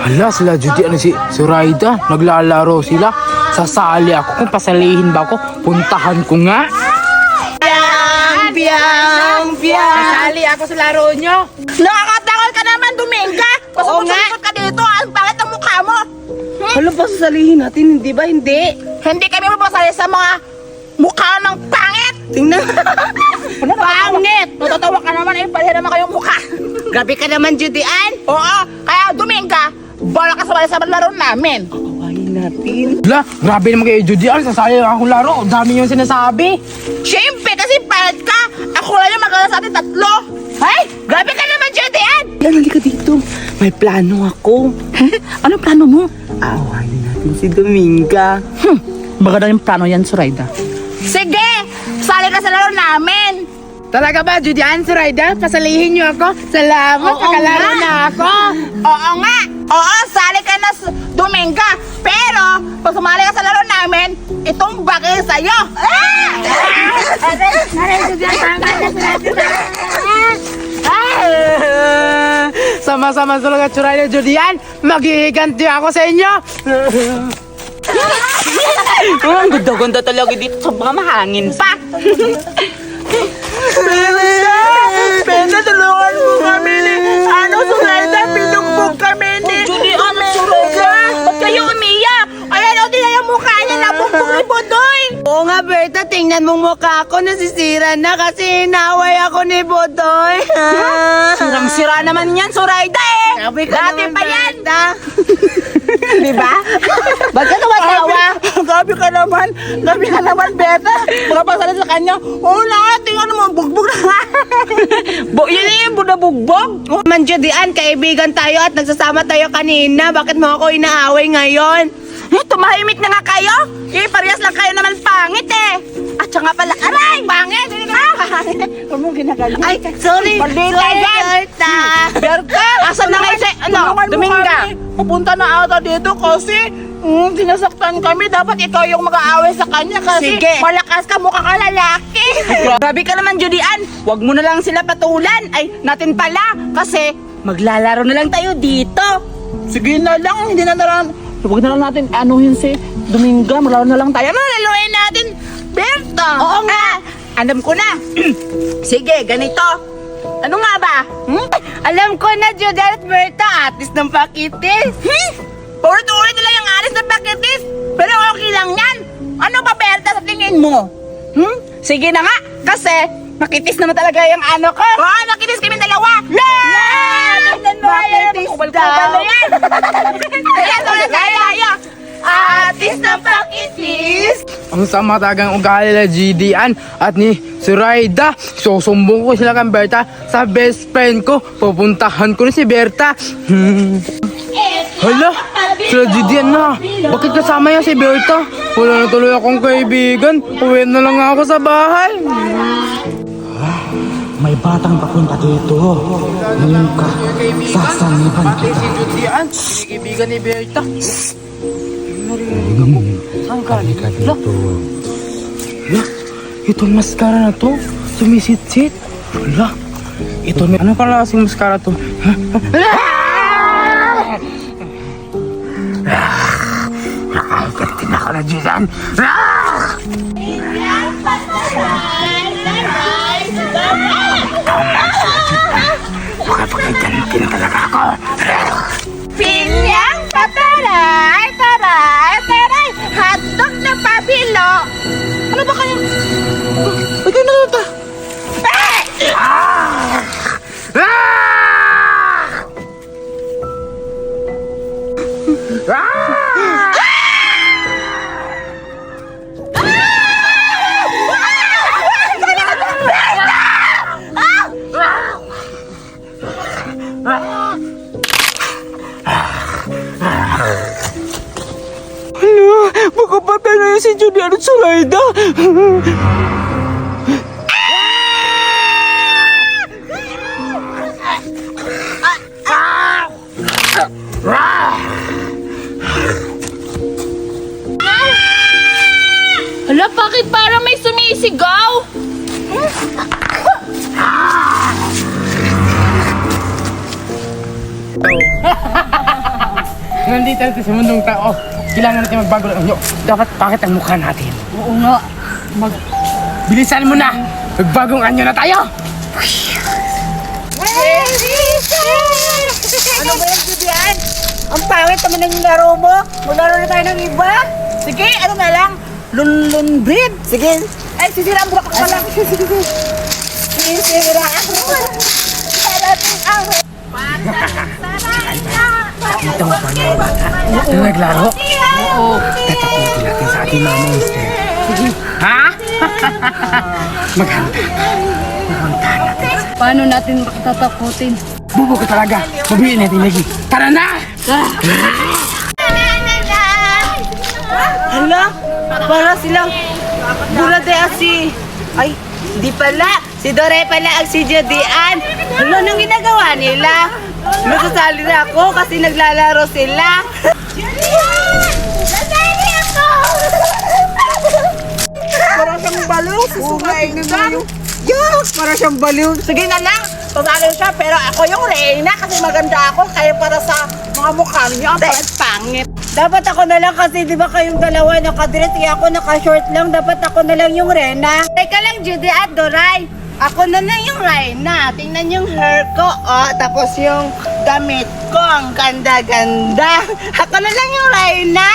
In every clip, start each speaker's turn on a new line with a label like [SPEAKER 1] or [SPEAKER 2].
[SPEAKER 1] Hala, sila Judy, si Raida, naglalaro sila. Sasali ako kung pasalihin ba ako. Puntahan ko nga. Sasali ako sa laro nyo.
[SPEAKER 2] Nakakatakot ka naman, Dominga! Pasukot-sukot ka dito, ang pangit ang mukha mo!
[SPEAKER 3] Ano ba sasalihin natin? Hindi ba? Hindi.
[SPEAKER 2] Hindi kami mapasali sa mga mukha ng pangit!
[SPEAKER 3] Tingnan.
[SPEAKER 2] Pangit! Natatawa ka naman, pareha naman kayong mukha!
[SPEAKER 3] Grabe ka naman, Judy Ann.
[SPEAKER 2] Oo, kaya Dominga, bala ka sa laro namin!
[SPEAKER 3] Kawain natin.
[SPEAKER 1] Hala, grabe naman kayo Judy. Sasali akong laro. Dami yung sinasabi.
[SPEAKER 2] Siyempre, kasi pangit ka! Ako lang yung magkala sa atin tatlo! Ay! Grabe ka naman, Judy Ann!
[SPEAKER 3] Yan, halika dito. May plano ako.
[SPEAKER 2] Ano plano mo?
[SPEAKER 3] Awayin natin si Dominga.
[SPEAKER 2] Maganda yung plano yan, Suraida. Sige! Sali ka sa laro namin!
[SPEAKER 1] Talaga ba, Judy Ann, si Raida? Pasalihin niyo ako. Salamat, kakalaro na ako.
[SPEAKER 2] Oo nga! Oo, sali ka na, Dominga! Pero, pag sumali ka sa laro namin, itong bagay sa'yo!
[SPEAKER 1] Sama-sama talaga, Raida, Judy Ann. Maghihiganti ako sa inyo.
[SPEAKER 3] Ang ganda-ganda talaga dito. Sobrang mahangin pa.
[SPEAKER 2] Penda, tulungan mo kami ni Suraida, pinugbog kami ni Judy Ann, Suraida! Ba't kayo umiyak? Ayan, o, tingnan yung mukha niya, nabugbog ni Bodoy!
[SPEAKER 3] Oo nga, Berta. Tingnan mong mukha ko. Nasisira na kasi inaway ako ni Bodoy.
[SPEAKER 2] Sirang-sira naman yan, Suraida eh!
[SPEAKER 3] Grabe ka
[SPEAKER 2] Dati
[SPEAKER 3] naman,
[SPEAKER 2] pa yan!
[SPEAKER 3] Berta.
[SPEAKER 2] Di ba? Ba't ka tumatawa? Gabi ka naman, Beta. Mga pasala sa kanya, oo na, tingnan mo, bugbog na. Yun na yung bugbog.
[SPEAKER 3] Man, Judy Ann, kaibigan tayo at nagsasama tayo kanina. Bakit mo ako inaaway ngayon?
[SPEAKER 2] Tumahimik na nga kayo. Parehas lang kayo naman pangit eh. At siya nga pala, aray! Pangit! Huwag mong ginaganyan.
[SPEAKER 3] Ay, sorry.
[SPEAKER 2] Maldita
[SPEAKER 3] Sorry,
[SPEAKER 2] yan.
[SPEAKER 3] Berta.
[SPEAKER 2] Berta! Asan na kayo Dominga? Pupunta na ata dito kasi sinasaktan kami. Dapat ikaw yung mag-aaway sa kanya kasi
[SPEAKER 3] Sige.
[SPEAKER 2] malakas ka, mukha ka lalaki. Grabe ka naman, Judy Ann. Huwag mo na lang sila patulan. Ay, natin pala. Kasi maglalaro na lang tayo dito. Sige na lang, hindi na lang. Huwag na lang natin anuhin si Dominga. Maglaro na lang tayo. Ano laluin natin? Berta! Oo nga. Alam ko na. Sige, ganito. Ano nga ba?
[SPEAKER 3] Alam ko na, Judy Ann at Berta. Atis ng pakitis.
[SPEAKER 2] Ulit-ulit na lang yung alis ng pakitis. Pero okay lang yan. Ano ba, Berta, sa tingin mo? Sige na nga, kasi makitis naman talaga yung ano ko. Oo, makitis kami dalawa.
[SPEAKER 3] Makitis daw.
[SPEAKER 2] yan. Kaya tuloy tayo. Atis ng pakitis.
[SPEAKER 1] Ang sama talagang ugali na Judy Ann at ni Raida. Susumbong ko sila kang Berta sa best friend ko. Pupuntahan ko na si Berta. Hala, sila Judy Ann na. Bakit kasama yan si Berta? Wala na tuloy akong kaibigan. Uwi na lang ako sa bahay.
[SPEAKER 4] May batang papunta dito. Ngayon ka, sasaniban kita.
[SPEAKER 1] Si Judy Ann, kinikibigan ni Berta. Narinig ako. Saan galing?
[SPEAKER 4] Dito.
[SPEAKER 1] Hala, itong maskara na to, sumisit-sit. Hala, ito ano pala kasing maskara to?
[SPEAKER 4] Nakakaganti na ka na, Judan. Makapagkaganti na talaga ako.
[SPEAKER 2] Pinyang pataray, taray, taray, hotdog na pabilo. Ano ba kayo? Ba't kayo naluta?
[SPEAKER 3] Baka patay na yun si Judy Ann at Suraida.
[SPEAKER 2] Hala, bakit parang may sumisigaw?
[SPEAKER 1] nandito natin sa mundong tao, kailangan natin magbago ng anyo. Dapat bakit ang mukha natin?
[SPEAKER 2] Oo nga.
[SPEAKER 1] Bilisan mo na! Magbagong anyo na tayo!
[SPEAKER 3] Ano ba yung Judian? Ang pangit naman ng laro mo. Maglaro na tayo ng iba.
[SPEAKER 2] Sige, ano na lang? Lunlun breed.
[SPEAKER 3] Sige.
[SPEAKER 2] Ay, sisira ang burak ko pala.
[SPEAKER 3] Sisira ako.
[SPEAKER 2] Parating ang...
[SPEAKER 1] Nakita mo pa niya yung bata? Ito naglaro? Oo. Tatakutin natin sa ating mga monster. Sige. Ha? Maghanda. Maghanda natin.
[SPEAKER 2] Paano natin makatatakutin?
[SPEAKER 1] Bubo ka talaga. Mabihin natin lagi. Tara na!
[SPEAKER 3] Hala, para silang Durade si... Ay, di pala. Si Dore pala ang si Judian. Hala, anong ginagawa nila? Nasasali na ako kasi naglalaro sila. Nasali ako! Parang siyang baliw. Susukay na yung... Yuck! Parang siyang baliw.
[SPEAKER 2] Sige na lang. Pagkakaroon siya, pero ako yung Reyna kasi maganda ako. Kaya para sa mga mukha niyo, ang pangit.
[SPEAKER 3] Dapat ako na lang kasi di ba kayong dalawa nakadress, ako naka-short lang. Dapat ako na lang yung Rena. Teka lang, Judy at Doray. Ako na lang yung Reyna. Tingnan yung hair ko. Oh, tapos yung damit ko. Ang ganda-ganda. Ako na lang yung Reyna.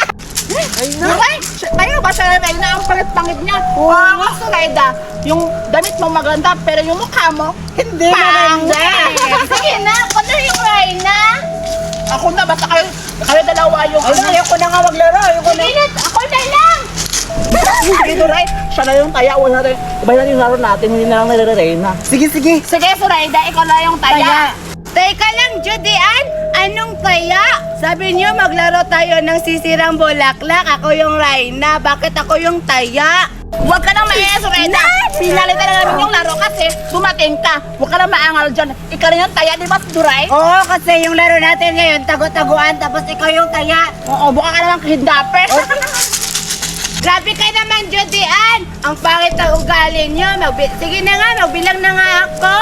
[SPEAKER 2] Duray, tayo ba siya Reyna? Ang pangit-pangit niya. Oo, Reyna. Yung damit mo maganda, pero yung mukha mo,
[SPEAKER 3] Hindi maganda.
[SPEAKER 2] Sige na, ako na yung Reyna. Ako na, basta kayo dalawa yung...
[SPEAKER 3] Ayoko na nga maglaro. Ayoko na.
[SPEAKER 2] Sige na, ako na lang. Sige, Duray, siya na yung taya. Wala rin. Iba na yung laro natin, hindi na lang nare-Reyna.
[SPEAKER 3] Sige, sige.
[SPEAKER 2] Sige, Surayda, ikaw na yung taya.
[SPEAKER 3] Teka lang, Judian. Anong taya? Sabi niyo maglaro tayo ng sisirang bulaklak. Ako yung Reyna. Bakit ako yung taya?
[SPEAKER 2] Huwag ka nang maingay, Surayda. Pinalitan na namin yung laro kasi dumating ka. Huwag ka nang maangal dyan. Ikaw rin yung taya, di ba, Duray?
[SPEAKER 3] Oo, kasi yung laro natin ngayon, tago-taguan, tapos ikaw yung taya.
[SPEAKER 2] Oo, mukha ka naman kidnapper.
[SPEAKER 3] Grabe ka naman, Judian! Ang pangit ang ugali niyo. Sige na nga, magbilang na nga ako.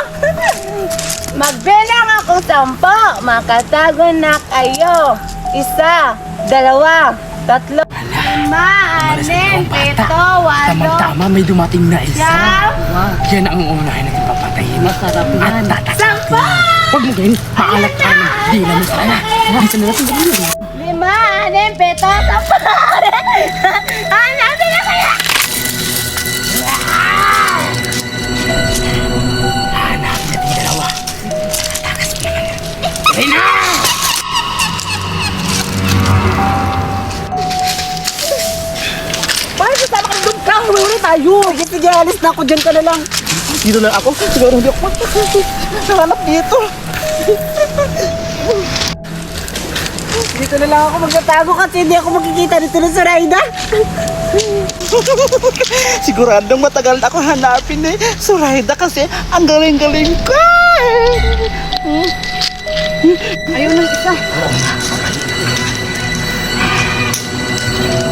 [SPEAKER 3] Magbilang ako 10. Makatago na kayo. 1, 2, 3, 5, 6, 7, 8, 9, 10.
[SPEAKER 1] Tamang-tama, may dumating na isa. Yan ang unahin natin papatayin.
[SPEAKER 2] Masarap
[SPEAKER 1] At tatakapin. Huwag mo ganyan, maalat ka na. Di naman sana. Bisa na natin ganyan.
[SPEAKER 3] 5, 6, 7, 8, 9, 10. Hanapin na kayo!
[SPEAKER 1] Hanapin natin yung dalawa. Takas mo naman yan. Reyna!
[SPEAKER 2] Bakit kasama ka doon ka? Huwag tayo.
[SPEAKER 3] Sige, alis na ako. Diyan ka na lang.
[SPEAKER 2] Dito lang ako. Siguro hindi ako nakahanap dito.
[SPEAKER 3] Dito na lang ako magtatago kasi hindi ako makikita dito na sa Rayda.
[SPEAKER 2] Siguradong matagal na ako hanapin eh. Surayda kasi ang galing-galing ko.
[SPEAKER 3] Ayun ang isa.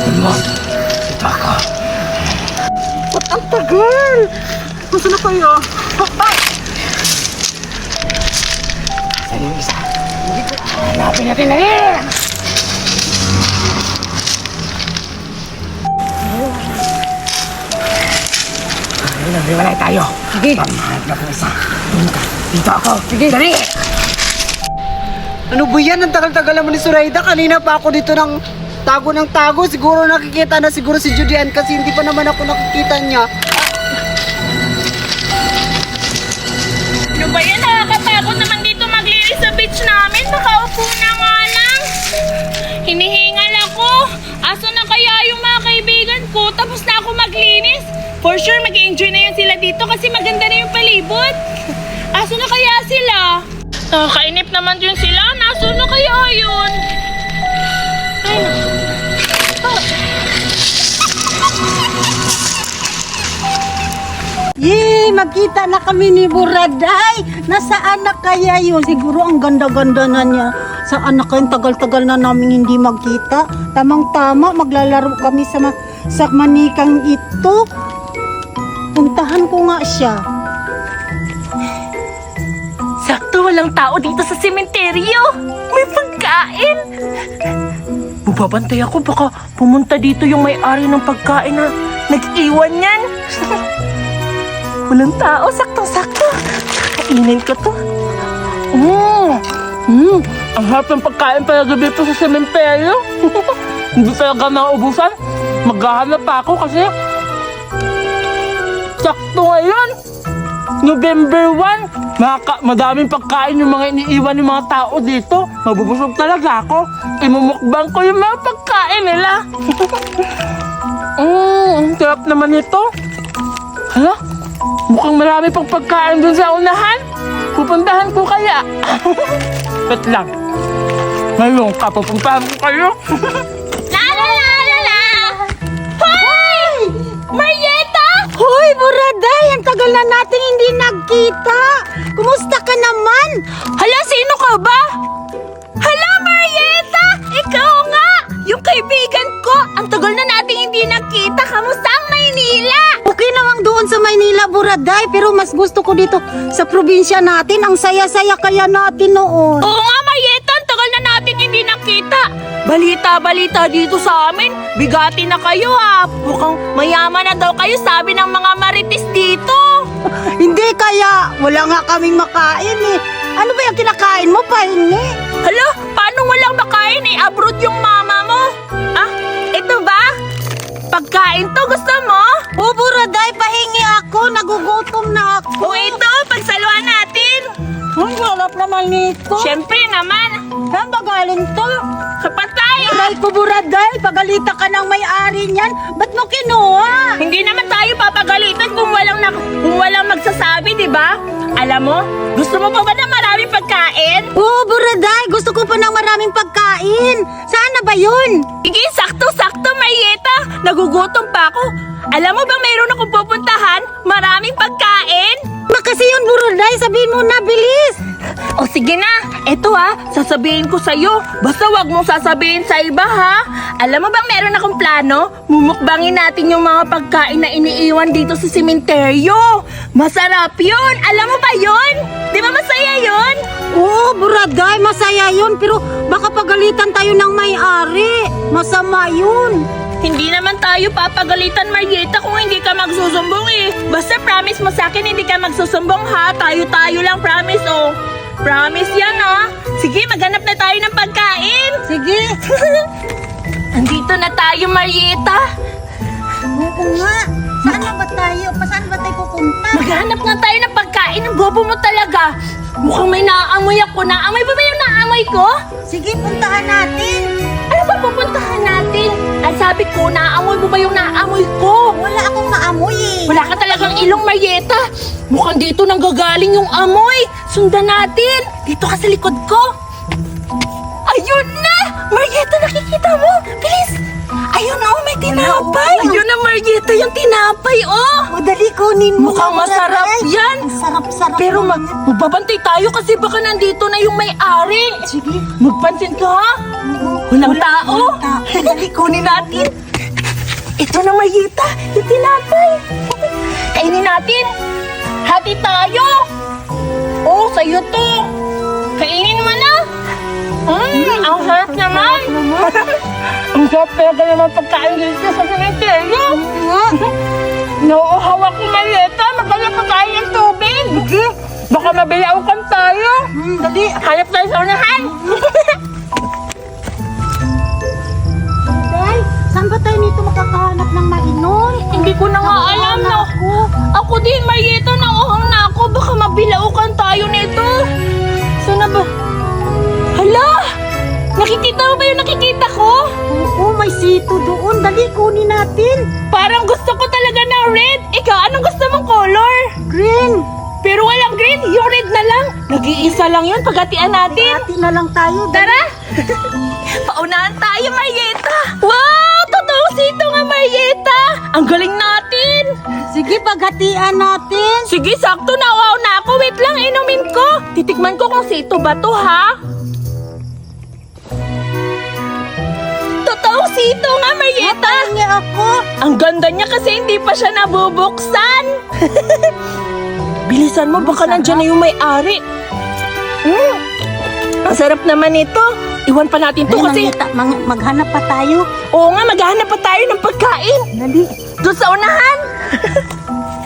[SPEAKER 1] Ano? Ito ako.
[SPEAKER 2] Ba't ang tagal? Gusto na kayo?
[SPEAKER 1] Saan yung isa? Hanapin natin na rin! Naghiwalay tayo. Sige. Pamahanap na kong isa. Doon ka. Dito ako. Sige. Dali!
[SPEAKER 3] Ano ba yan? Ang tagal-tagal naman ni Surayda. Kanina pa ako dito ng tago. Siguro nakikita na siguro si Judian kasi hindi pa naman ako nakikita niya.
[SPEAKER 5] Ano ba yan? Nakakatakot naman dito maglinis sa beach namin. Nakaupo na nga lang. Hinihingal ako. Aso na kaya yung mga kaibigan ko? Tapos na ako maglinis. For sure, mag-enjoy na yun sila dito kasi maganda na yung palibot. Aso na kaya sila? Nakakainip naman yun sila. Naso na kaya yun? Ay,
[SPEAKER 6] Yay! Magkita na kami ni Buraday! Nasaan na kaya yun? Siguro ang ganda-ganda na niya. Saan na kayo? Tagal-tagal na namin hindi magkita. Tamang-tama, maglalaro kami sa manikang ito. Puntahan ko nga siya.
[SPEAKER 5] sakto walang tao dito sa sementeryo. May pagkain.
[SPEAKER 2] Bubabantay ako, baka pumunta dito yung may-ari ng pagkain na nag-iwan yan. Walang tao, saktong-sakto. Kainin ko to. Ang harap ng pagkain pala gabi po sa sementeryo. Hindi talaga nauubusan. Maghahanap pa ako kasi sakto ngayon. November 1. Madaming pagkain yung mga iniiwan ng mga tao dito. Mabubusog talaga ako. Imumukbang ko yung mga pagkain nila. Ang sarap naman ito. Hala, mukhang marami pang pagkain dun sa unahan. Pupuntahan ko kaya. Wait lang. Ngayon ka, pupuntahan ko kayo.
[SPEAKER 5] La la la la la! Hoy! Marieta!
[SPEAKER 6] Hoy, Buraday! Ang tagal na natin hindi nagkita! Kumusta ka naman?
[SPEAKER 5] Hala, sino ka ba? Hala, Marieta! Ikaw nga! Yung kaibigan ko! Ang tagal na nating hindi nakita. Kamusta ang Maynila?
[SPEAKER 6] Okay naman doon sa Maynila, Buraday, pero mas gusto ko dito sa probinsya natin. Ang saya-saya kaya natin noon.
[SPEAKER 5] Oo nga, Marieta! Ang tagal na natin hindi nakita. Balita-balita dito sa amin. Bigati na kayo ah. Mukhang mayaman na daw kayo, sabi ng mga marites dito.
[SPEAKER 6] Hindi kaya, wala nga kaming makain eh. Ano ba yung kinakain mo, pahingi?
[SPEAKER 5] Hala, paano walang makain eh? Abroad yung mama mo. Ah, ito ba? Pagkain to, gusto mo?
[SPEAKER 6] O, Buraday, pahingi ako. Nagugutom na ako.
[SPEAKER 5] O ito, pagsaluhan natin.
[SPEAKER 6] Ang sarap naman nito.
[SPEAKER 5] Siyempre naman.
[SPEAKER 6] Saan ba galing to?
[SPEAKER 5] Kapatay.
[SPEAKER 6] Aray ko, Buraday, pagalita ka ng may-ari niyan. Ba't mo kinuha?
[SPEAKER 5] Hindi naman tayo papagalitan kung walang magsasabi, di ba? Alam mo, gusto mo pa ba na maraming pagkain?
[SPEAKER 6] Oo, Buraday, gusto ko pa ng maraming pagkain. Saan na ba yun?
[SPEAKER 5] Sige, sakto-sakto, Marieta. Nagugutom pa ako. Alam mo bang mayroon akong pupuntahan? Maraming pagkain?
[SPEAKER 6] Kasi yun, Buraday, sabihin mo na, bilis.
[SPEAKER 5] O sige na, eto ha, sasabihin ko sa'yo. Basta wag mong sasabihin sa iba ha. Alam mo bang meron akong plano? Mumukbangin natin yung mga pagkain na iniiwan dito sa sementeryo. Masarap yun, alam mo ba yun? Di ba masaya yun?
[SPEAKER 6] Oo, Buraday, masaya yun, pero baka pagalitan tayo ng may-ari. Masama yun.
[SPEAKER 5] Hindi naman tayo papagalitan, Marieta, kung hindi ka magsusumbong eh. Basta promise mo sa akin, hindi ka magsusumbong ha. Tayo-tayo lang, promise oh. Promise yan ha. Sige, maghanap na tayo ng pagkain.
[SPEAKER 6] Sige.
[SPEAKER 5] Andito na tayo, Marieta.
[SPEAKER 6] Oo nga. Saan na ba tayo? Saan ba tayo pupunta?
[SPEAKER 5] Maghanap na tayo ng pagkain. Ang bobo mo talaga. Mukhang may naaamoy ako. Naamoy ba yung naamoy ko?
[SPEAKER 6] Sige, puntahan natin.
[SPEAKER 5] Ano ba pupuntahan natin? Ay, sabi ko, naamoy mo ba yung naamoy ko?
[SPEAKER 6] Wala akong maamoy eh.
[SPEAKER 5] Wala ka talagang ilong, Marieta. Mukhang dito nanggagaling yung amoy. Sundan natin. Dito ka sa likod ko. Ayun na! Marieta, nakikita mo? Bilis! Ayun na, may tinapay. Ayun na, Marieta, yung tinapay, oh!
[SPEAKER 6] O, dali, kunin mo.
[SPEAKER 5] Mukhang masarap yan.
[SPEAKER 6] Ang sarap-sarap.
[SPEAKER 5] Pero magbabantay tayo kasi baka nandito na yung may-ari.
[SPEAKER 6] Sige.
[SPEAKER 5] Magpansin ka, ha? Walang tao. Dali, kunin natin. Ito na, Marieta, yung tinapay. Kainin natin. Hati tayo. Oh, sa'yo to. Kainin mo na. Ang sarap naman. Ang sarap talaga naman pagkain dito sa sementeryo. Nauuhaw ako, Marieta. Maghanap pa tayo ng tubig. Baka mabilaukan tayo.
[SPEAKER 6] Dali.
[SPEAKER 5] Hanap tayo sa unahan.
[SPEAKER 6] Day, saan ba tayo nito makakahanap ng mainom?
[SPEAKER 5] Hindi ko na nga alam na. Ako din, Marieta, nauuhaw na ako. Baka mabilaukan tayo nito. Sana ba? Hala! Nakikita mo ba yung nakikita ko?
[SPEAKER 6] Oo, may sito doon. Dali, kunin natin.
[SPEAKER 5] Parang gusto ko talaga ng red. Ikaw, anong gusto mong color?
[SPEAKER 6] Green.
[SPEAKER 5] Pero walang green, yung red na lang. Nag-iisa lang yun, paghatian natin.
[SPEAKER 6] Hati na lang tayo. Dali.
[SPEAKER 5] Tara! Paunahan tayo, Marieta! Wow! Totoong sito nga, Marieta! Ang galing natin!
[SPEAKER 6] Sige, paghatian natin.
[SPEAKER 5] Sige, sakto na. Wow na ako. Wait lang, inumin ko. Titikman ko kung sito ba to, ha? Totoong sito nga, Marieta!
[SPEAKER 6] Pahingi ako.
[SPEAKER 5] Ang ganda niya kasi hindi pa siya nabubuksan. Bilisan mo, baka nandyan na yung may-ari. Ang sarap naman ito. iwan pa natin to
[SPEAKER 6] Ay,
[SPEAKER 5] kasi...
[SPEAKER 6] maghanap pa tayo.
[SPEAKER 5] Oo nga, maghahanap pa tayo ng pagkain.
[SPEAKER 6] Dali.
[SPEAKER 5] Doon sa unahan.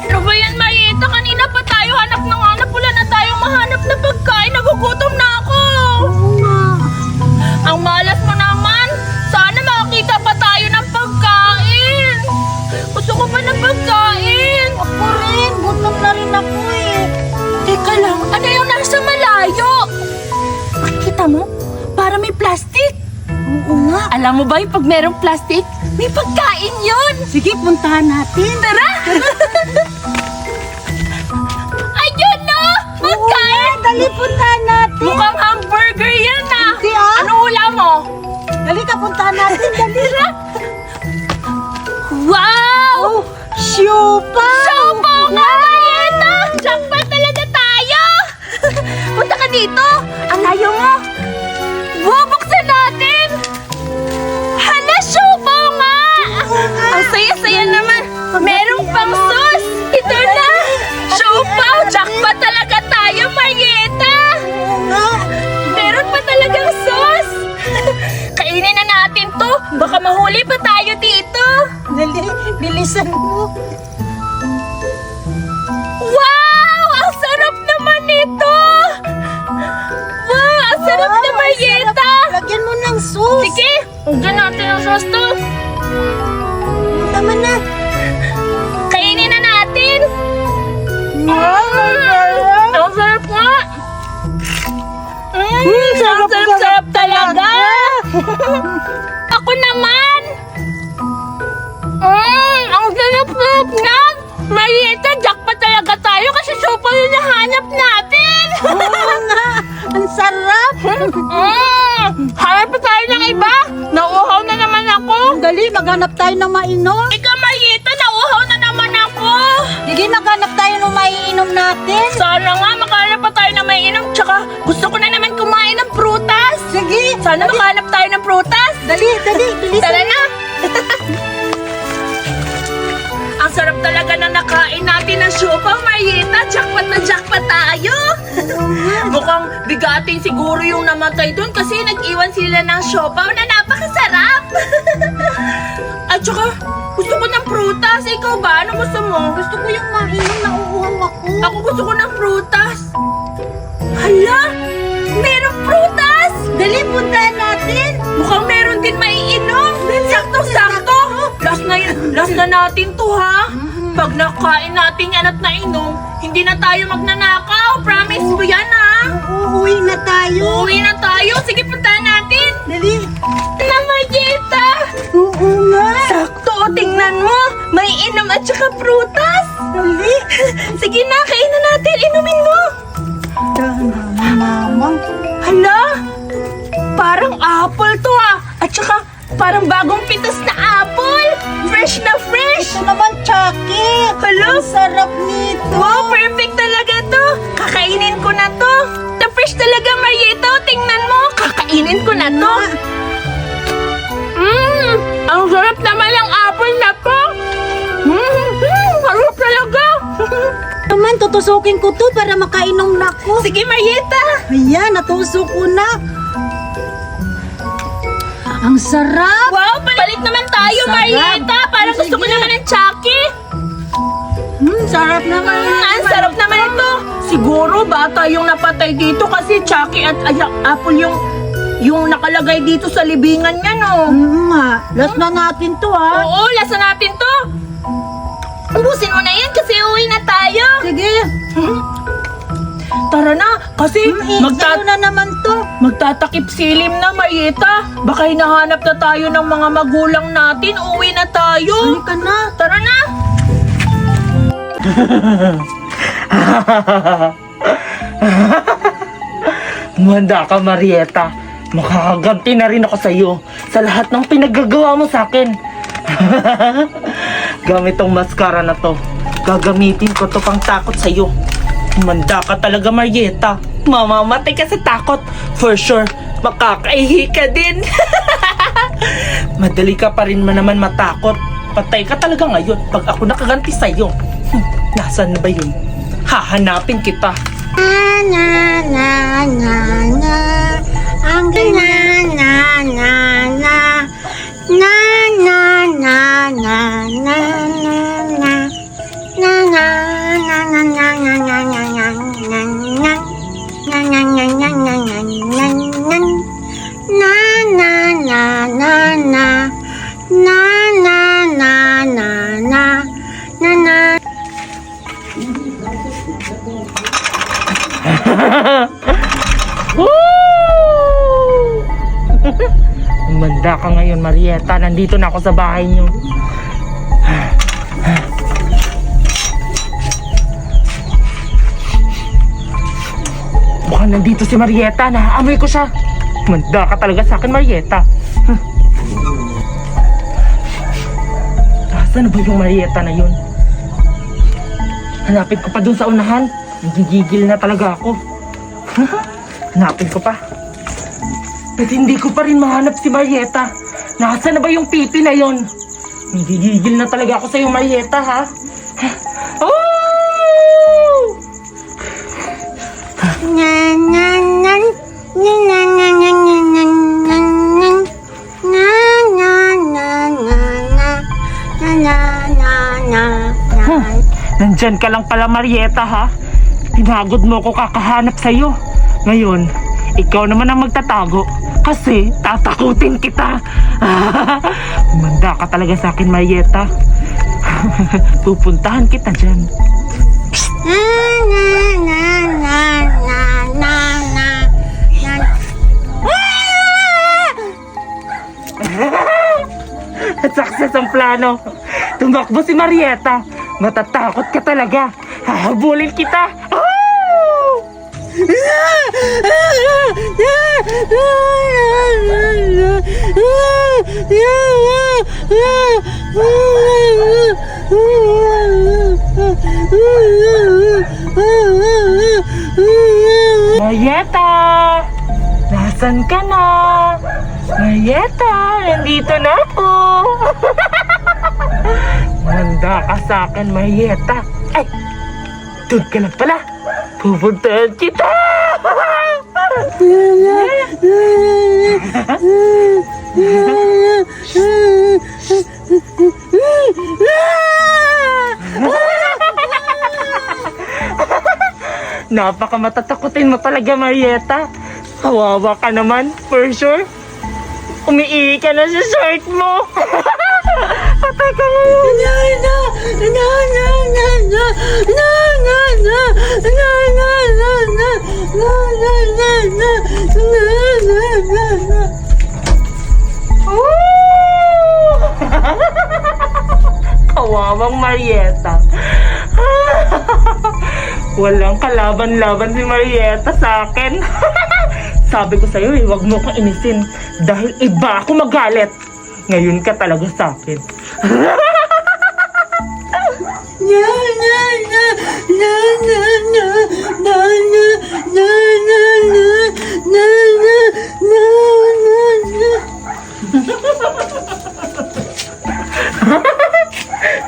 [SPEAKER 5] Ano ba yan, Mayeta? Kanina pa tayo hanap ng hanap. Wala na tayong mahanap na pagkain. Nagugutom na ako. Ang malas mo naman. Sana makakita pa tayo ng pagkain. Gusto ko pa ng pagkain.
[SPEAKER 6] Ako rin, gutom na rin ako eh.
[SPEAKER 5] Teka lang, ano yung nasa malayo? Kita mo? Para may plastic.
[SPEAKER 6] Oo nga.
[SPEAKER 5] Alam mo ba yung pag merong plastic, may pagkain yun.
[SPEAKER 6] Sige, puntahan natin.
[SPEAKER 5] Tara! Ayun na! Pagkain!
[SPEAKER 6] Dali, puntahan natin.
[SPEAKER 5] Mukhang hamburger yan ah!
[SPEAKER 6] Hindi, ah.
[SPEAKER 5] Ano ulam mo?
[SPEAKER 6] Dali ka, puntahan natin. Dali.
[SPEAKER 5] Wow!
[SPEAKER 6] Siopa!
[SPEAKER 5] Sopo nga, Marieta! Jackpot talaga tayo! Punta ka dito! Ang layo mo! Wow, buksan natin! Hala, sopo nga! Ang saya-saya naman! Merong pang sauce! Ito na! Sopo! Jackpot talaga tayo, Marieta! Meron pa talagang sauce! Kainin na natin to! Baka mahuli pa tayo dito!
[SPEAKER 6] Dali, bilisan mo.
[SPEAKER 5] Wow! Ang sarap naman nito! Wow! Ang sarap na Marieta!
[SPEAKER 6] Lagyan mo ng sauce.
[SPEAKER 5] Sige! Huwag natin ang sauce to!
[SPEAKER 6] Tama na.
[SPEAKER 5] Kainin na natin! Ang sarap nga! Ang sarap talaga! Ako naman! Ang sarap-sarap nga! Marieta, jackpot talaga tayo kasi sopa yung nahanap natin!
[SPEAKER 6] Oo nga. Ang sarap.
[SPEAKER 5] Hanap pa tayo ng iba? Nauuhaw na naman ako!
[SPEAKER 6] Dali, maghanap tayo ng mainom.
[SPEAKER 5] Ikaw, Marieta, nauuhaw na naman ako!
[SPEAKER 6] Sige, maghanap tayo ng maiinom natin.
[SPEAKER 5] Sana nga makahanap pa tayo ng may inom, tsaka gusto ko na naman kumain ng prutas!
[SPEAKER 6] Sige.
[SPEAKER 5] Sana makahanap tayo ng prutas!
[SPEAKER 6] Dali, bilisan.
[SPEAKER 5] Tara na! Ang sarap talaga na nakain natin ng siopaw, Marieta. Jackpot na jackpot tayo. Mukhang bigatin siguro yung namatay doon kasi nag-iwan sila ng siopaw na napakasarap. At saka, gusto ko ng prutas. Ikaw ba? Ano gusto mo?
[SPEAKER 6] Gusto ko yung mainom, nauuhaw ako.
[SPEAKER 5] Ako gusto ko ng prutas. Hala! Merong prutas!
[SPEAKER 6] Dali, puntahan natin.
[SPEAKER 5] Mukhang meron din maiinom. Sakto-sakto. Last na natin to, ha? Pag nakain natin yan at nainom, hindi na tayo magnanakaw. Promise mo yan, ha?
[SPEAKER 6] Uuwi na tayo.
[SPEAKER 5] Uuwi na tayo. Sige, puntahan natin.
[SPEAKER 6] Dali.
[SPEAKER 5] Na, Marieta!
[SPEAKER 6] Oo nga.
[SPEAKER 5] Sakto, tingnan mo. May inom at saka prutas.
[SPEAKER 6] Dali.
[SPEAKER 5] Sige na, kain na natin. Inumin mo.
[SPEAKER 6] Mamang.
[SPEAKER 5] Hala! Parang apple to, ha? At saka, parang bagong pitas na apple. Fresh na fresh.
[SPEAKER 6] Ito naman, Chucky.
[SPEAKER 5] Hala!
[SPEAKER 6] Ang sarap nito.
[SPEAKER 5] Wow, perfect talaga to. Kakainin ko na to. The fresh talaga, Marieta. Tingnan mo. Kakainin ko na to. Ang sarap naman ng apple na to. Sarap talaga.
[SPEAKER 6] Naman, tutusukin ko to para makainom na ako.
[SPEAKER 5] Sige, Marieta.
[SPEAKER 6] Ayan, natusok ko na. Ang sarap.
[SPEAKER 5] Wow, balik naman tayo,
[SPEAKER 6] Sarap.
[SPEAKER 5] Marieta. Parang gusto ko
[SPEAKER 6] Sige.
[SPEAKER 5] naman ng Chucky.
[SPEAKER 6] Sarap naman.
[SPEAKER 5] Ang sarap naman ito. Siguro bata yung napatay dito kasi Chucky at apple yung nakalagay dito sa libingan niya, no?
[SPEAKER 6] Nga, last na natin to ha.
[SPEAKER 5] Oo, lasa natin to. Ubusin mo na yan kasi uwi na tayo.
[SPEAKER 6] Sige.
[SPEAKER 5] Tara na, kasi
[SPEAKER 6] Ano na naman to?
[SPEAKER 5] magtatakip silim na, Marieta. Baka hinahanap na tayo ng mga magulang natin. Uwi na tayo.
[SPEAKER 6] Halika na.
[SPEAKER 5] Tara na.
[SPEAKER 7] Manda ka, Marieta. Makakaganti na rin ako sa iyo sa lahat ng pinaggagawa mo sa akin. Gamit tong mascara na to. Gagamitin ko to pang takot sa iyo. Manda ka talaga, Marieta. Mamamatay ka sa takot. For sure, makakaihi ka din. Madali ka pa rin naman matakot. Patay ka talaga ngayon pag ako nakaganti sa iyo. Nasaan na ba yun? Hahanapin kita.
[SPEAKER 6] Na, na, na, na. Ang ganyan.
[SPEAKER 7] Umanda ka ngayon, Marieta. Nandito na ako sa bahay niyo. Mukhang nandito si Marieta. Naaamoy ko siya. Umanda ka talaga sa akin, Marieta. Nasaan na ba yung Marieta na yun? Hanapin ko pa dun sa unahan. Nagigigil na talaga ako. Hanapin ko pa. But hindi ko pa rin mahanap si Marieta. Nasaan na ba yung pipi na yon? Nagigigil na talaga ako sa'yo, Marieta, ha? Oh! Nandyan ka lang pala, Marieta, ha? Tinagod mo ko kakahanap sa'yo. Ngayon, ikaw naman ang magtatago. Kasi tatakutin kita. Umanda ka talaga sa akin, Marieta. Pupuntahan kita dyan. At success ang plano. Tumakbo si Marieta. Matatakot ka talaga. Hahabulin kita. Oh! Marieta! Nasaan ka na? Marieta, nandito na ako. Manda ka sa akin, Marieta. Ay! Doon ka lang pala. Pupuntahan kita! Napaka matatakutin mo talaga, Marieta. Kawawa ka naman, for sure. Umiihi ka na sa shirt mo. Patay ka ngayon. Kawawang Marieta. Walang kalaban-laban si Marieta sa akin. Sabi ko sa'yo huwag mo kong inisin. Dahil iba ako magalit. Ngayon ka talaga sa akin.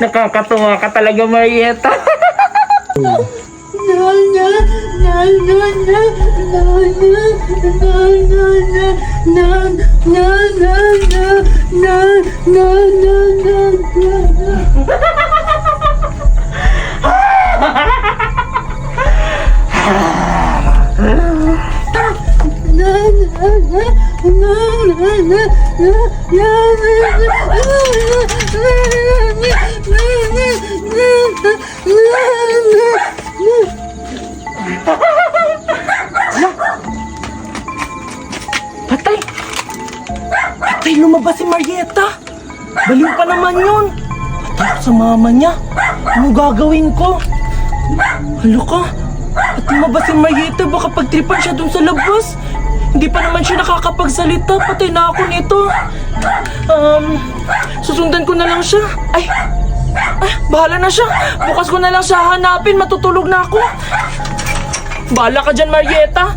[SPEAKER 7] Nakakatuwa ka talaga, Marieta. Patay! Patay, lumabas si Marieta! Baliw pa naman yun! Patay ako sa mama niya! Ano gagawin ko? Halo ka? At lumabas si Marieta, baka pagtripan siya dun sa labas! Hindi pa naman siya nakakapagsalita, patay na ako nito! Susundan ko na lang siya! Ay, bahala na siya! Bukas ko na lang siya hanapin, matutulog na ako! Bahala ka dyan, Marieta!